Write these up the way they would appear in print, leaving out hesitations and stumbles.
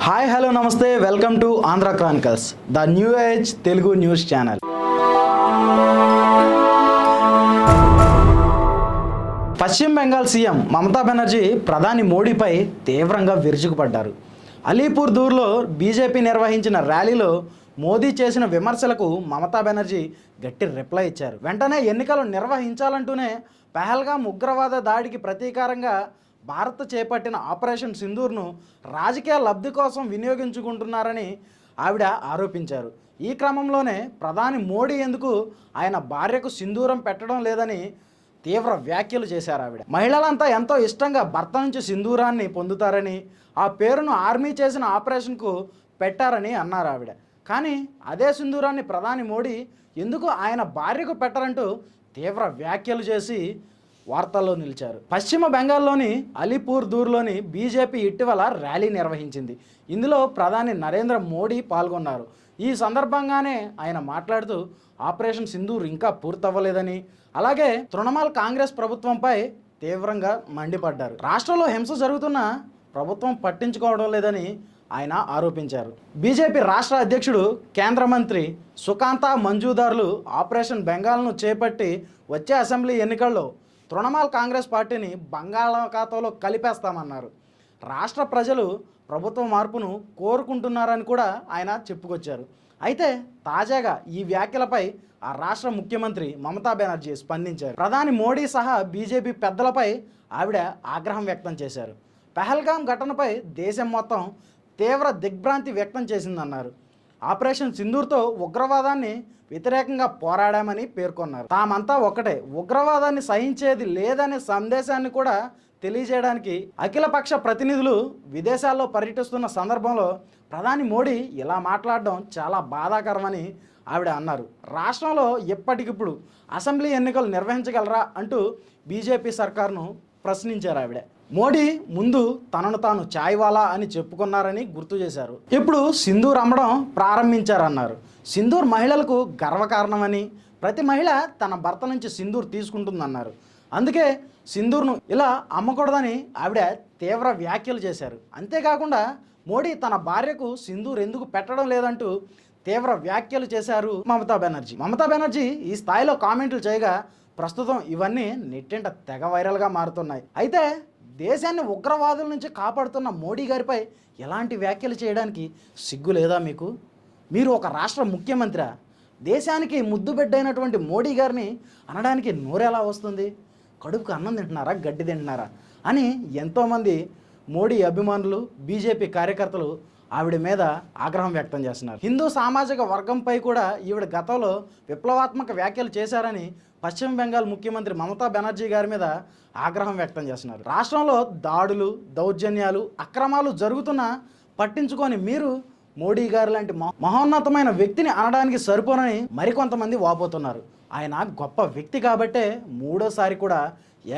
Hi hello నమస్తే welcome to Andhra Chronicles the new age Telugu news channel. పశ్చిమ Bengal CM Mamata Banerjee ప్రధాని మోడీపై తీవ్రంగా విరుచుకుపడ్డారు. అలీపూర్ దూర్లో బీజేపీ నిర్వహించిన ర్యాలీలో మోదీ చేసిన విమర్శలకు మమతా బెనర్జీ గట్టి రిప్లై ఇచ్చారు. వెంటనే ఎన్నికలు నిర్వహించాలంటూనే పహల్గాం ఉగ్రవాద దాడికి ప్రతీకారంగా భారత్ చేపట్టిన ఆపరేషన్ సింధూర్ను రాజకీయ లబ్ధి కోసం వినియోగించుకుంటున్నారని ఆవిడ ఆరోపించారు. ఈ క్రమంలోనే ప్రధాని మోడీ ఎందుకు ఆయన భార్యకు సింధూరం పెట్టడం లేదని తీవ్ర వ్యాఖ్యలు చేశారు ఆవిడ. మహిళలంతా ఎంతో ఇష్టంగా భర్త నుంచి సింధూరాన్ని పొందుతారని, ఆ పేరును ఆర్మీ చేసిన ఆపరేషన్కు పెట్టారని అన్నారు ఆవిడ. కానీ అదే సింధూరాన్ని ప్రధాని మోడీ ఎందుకు ఆయన భార్యకు పెట్టరంటూ తీవ్ర వ్యాఖ్యలు చేసి వార్తల్లో నిలిచారు. పశ్చిమ బెంగాల్లోని అలీపూర్ దూర్లోని బీజేపీ ఇటీవల ర్యాలీ నిర్వహించింది. ఇందులో ప్రధాని నరేంద్ర మోడీ పాల్గొన్నారు. ఈ సందర్భంగానే ఆయన మాట్లాడుతూ ఆపరేషన్ సింధూర్ ఇంకా పూర్తవ్వలేదని, అలాగే తృణమూల్ కాంగ్రెస్ ప్రభుత్వంపై తీవ్రంగా మండిపడ్డారు. రాష్ట్రంలో హింస జరుగుతున్న ప్రభుత్వం పట్టించుకోవడం లేదని ఆయన ఆరోపించారు. బీజేపీ రాష్ట్ర అధ్యక్షుడు కేంద్ర మంత్రి సుకాంతా మంజుదార్లు ఆపరేషన్ బెంగాల్ను చేపట్టి వచ్చే అసెంబ్లీ ఎన్నికల్లో తృణమూల్ కాంగ్రెస్ పార్టీని బంగాళాఖాతంలో కలిపేస్తామన్నారు. రాష్ట్ర ప్రజలు ప్రభుత్వ మార్పును కోరుకుంటున్నారని కూడా ఆయన చెప్పుకొచ్చారు. అయితే తాజాగా ఈ వ్యాఖ్యలపై ఆ రాష్ట్ర ముఖ్యమంత్రి మమతా బెనర్జీ స్పందించారు. ప్రధాని మోడీ సహా బీజేపీ పెద్దలపై ఆవిడ ఆగ్రహం వ్యక్తం చేశారు. పహల్గాం ఘటనపై దేశం మొత్తం తీవ్ర దిగ్భ్రాంతి వ్యక్తం చేసిందన్నారు. ఆపరేషన్ సింధూర్తో ఉగ్రవాదాన్ని వ్యతిరేకంగా పోరాడామని పేర్కొన్నారు. తామంతా ఒకటే, ఉగ్రవాదాన్ని సహించేది లేదనే సందేశాన్ని కూడా తెలియజేయడానికి అఖిలపక్ష ప్రతినిధులు విదేశాల్లో పర్యటిస్తున్న సందర్భంలో ప్రధాని మోడీ ఇలా మాట్లాడడం చాలా బాధాకరమని ఆవిడ అన్నారు. రాష్ట్రంలో ఎప్పటికిప్పుడు అసెంబ్లీ ఎన్నికలు నిర్వహించగలరా అంటూ బీజేపీ సర్కార్ను ప్రశ్నించారు ఆవిడ. మోడీ ముందు తనను తాను చాయ్వాలా అని చెప్పుకున్నారని గుర్తు చేశారు. ఇప్పుడు సింధూర్ అమ్మడం ప్రారంభించారన్నారు. సింధూర్ మహిళలకు గర్వకారణమని, ప్రతి మహిళ తన భర్త నుంచి సింధూర్ తీసుకుంటుందన్నారు. అందుకే సింధూర్ను ఇలా అమ్మకూడదని ఆవిడ తీవ్ర వ్యాఖ్యలు చేశారు. అంతేకాకుండా మోడీ తన భార్యకు సింధూర్ ఎందుకు పెట్టడం లేదంటూ తీవ్ర వ్యాఖ్యలు చేశారు మమతా బెనర్జీ ఈ స్థాయిలో కామెంట్లు చేయగా ప్రస్తుతం ఇవన్నీ నెట్టింట తెగ వైరల్గా మారుతున్నాయి. అయితే దేశాన్ని ఉగ్రవాదుల నుంచి కాపాడుతున్న మోడీ గారిపై ఎలాంటి వ్యాఖ్యలు చేయడానికి సిగ్గు లేదా మీకు? మీరు ఒక రాష్ట్ర ముఖ్యమంత్రి, దేశానికి ముద్దు బిడ్డైనటువంటి మోడీ గారిని అనడానికి నోరెలా వస్తుంది? కడుపుకు అన్నం తింటున్నారా, గడ్డి తింటున్నారా అని ఎంతోమంది మోడీ అభిమానులు, బీజేపీ కార్యకర్తలు ఆవిడ మీద ఆగ్రహం వ్యక్తం చేస్తున్నారు. హిందూ సామాజిక వర్గంపై కూడా ఈవిడ గతంలో విప్లవాత్మక వ్యాఖ్యలు చేశారని పశ్చిమ బెంగాల్ ముఖ్యమంత్రి మమతా బెనర్జీ గారి మీద ఆగ్రహం వ్యక్తం చేస్తున్నారు. రాష్ట్రంలో దాడులు, దౌర్జన్యాలు, అక్రమాలు జరుగుతున్నా పట్టించుకొని మీరు మోడీ గారు లాంటి మహోన్నతమైన వ్యక్తిని అనడానికి సరిపోనని మరికొంతమంది వాపోతున్నారు. ఆయన గొప్ప వ్యక్తి కాబట్టే మూడోసారి కూడా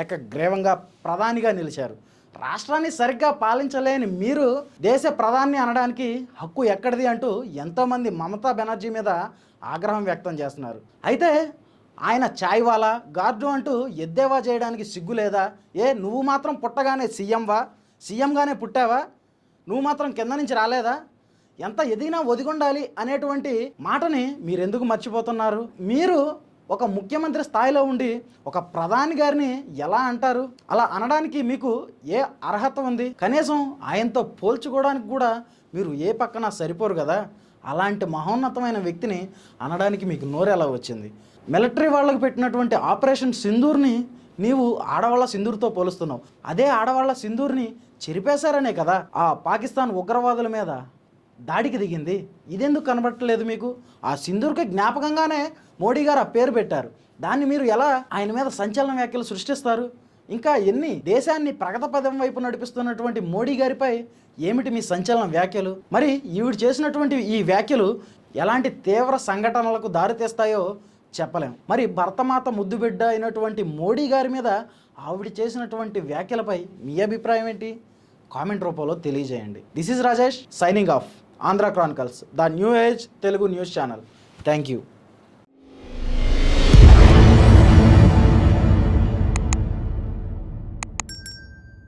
ఏకగ్రీవంగా ప్రధానిగా నిలిచారు. రాష్ట్రాన్ని సరిగ్గా పాలించలేని మీరు దేశ ప్రధాని అనడానికి హక్కు ఎక్కడిది అంటూ ఎంతోమంది మమతా బెనర్జీ మీద ఆగ్రహం వ్యక్తం చేస్తున్నారు. అయితే ఆయన చాయ్వాలా, గార్డు అంటూ ఎద్దేవా చేయడానికి సిగ్గు లేదా? నువ్వు మాత్రం పుట్టగానే సీఎంగానే పుట్టావా? నువ్వు మాత్రం కింద నుంచి రాలేదా? ఎంత ఎదిగినా ఒదిగొండాలి అనేటువంటి మాటని మీరెందుకు మర్చిపోతున్నారు? మీరు ఒక ముఖ్యమంత్రి స్థాయిలో ఉండి ఒక ప్రధాని గారిని ఎలా అంటారు? అలా అనడానికి మీకు ఏ అర్హత ఉంది? కనీసం ఆయనతో పోల్చుకోవడానికి కూడా మీరు ఏ పక్కన సరిపోరు కదా. అలాంటి మహోన్నతమైన వ్యక్తిని అనడానికి మీకు నోరెలా వచ్చింది? మిలిటరీ వాళ్ళకు పెట్టినటువంటి ఆపరేషన్ సింధూర్ని నీవు ఆడవాళ్ళ సింధూర్తో పోలుస్తున్నావు. అదే ఆడవాళ్ళ సింధూర్ని చెరిపేశారనే కదా ఆ పాకిస్తాన్ ఉగ్రవాదుల మీద దాడికి దిగింది. ఇదెందుకు కనబడట్లేదు మీకు? ఆ సింధూర్కి జ్ఞాపకంగానే మోడీ గారు ఆ పేరు పెట్టారు. దాన్ని మీరు ఎలా ఆయన మీద సంచలన వ్యాఖ్యలు సృష్టిస్తారు? ఇంకా ఎన్ని? దేశాన్ని ప్రగతపదం వైపు నడిపిస్తున్నటువంటి మోడీ గారిపై ఏమిటి మీ సంచలన వ్యాఖ్యలు? మరి ఈవిడ చేసినటువంటి ఈ వ్యాఖ్యలు ఎలాంటి తీవ్ర సంఘటనలకు దారితీస్తాయో చెప్పలేం. మరి భరతమాత ముద్దుబిడ్డ అయినటువంటి మోడీ గారి మీద ఆవిడ చేసినటువంటి వ్యాఖ్యలపై మీ అభిప్రాయం ఏంటి? కామెంట్ రూపంలో తెలియజేయండి. This is Rajesh signing off Andhra Chronicles the new age Telugu news channel. Thank you.